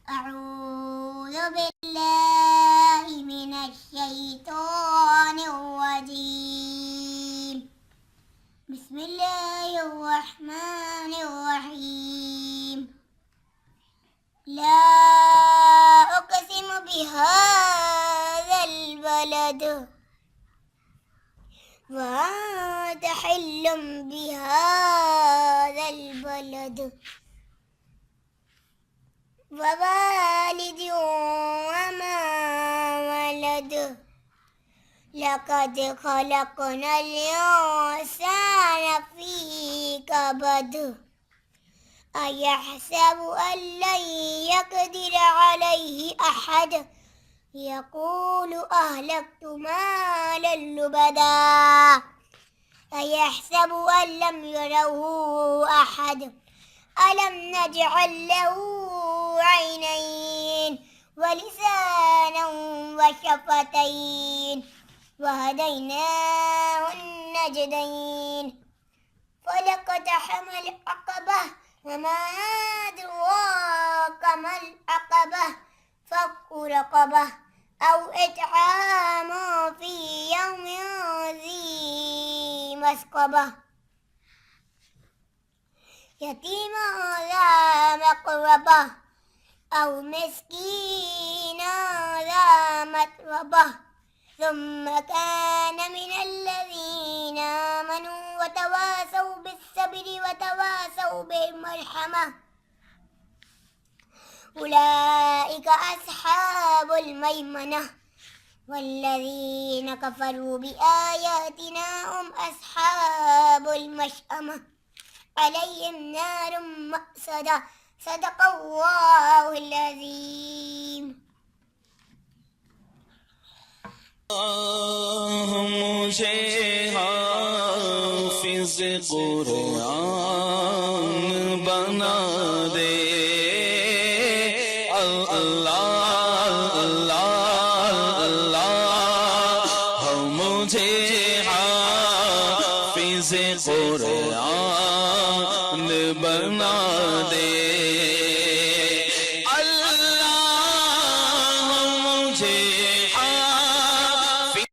أعوذ بالله من الشيطان الرجيم. بسم الله الرحمن الرحيم. لا أقسم بهذا البلد وأنت حل بهذا البلد ووالد وما ولد لقد خلقنا الإنسان في كبد أيحسب أن لن يقدر عليه أحد يقول أهلكت مالا لبدا أيحسب أن لم يره أحد ألم نجعل له عينين ولسانا وشفتين وهديناه النجدين فلقتحم العقبة وما أدراك ما العقبة فك رقبة أو إطعام في يوم ذي مسقبة يتيما ذا مقربة أو مسكينا ذا متربة ثم كان من الذين آمنوا وتواصوا بالصبر وتواصوا بالمرحمة أولئك أصحاب الميمنة والذين كفروا بآياتنا هم أصحاب المشأمة عليهم نار مؤصدة صدق الله العظيم. मुझे हाफिज़ कुरान बना दे अल्लाह अल्लाह अल्लाह मुझे हाफिज़ कुरान बना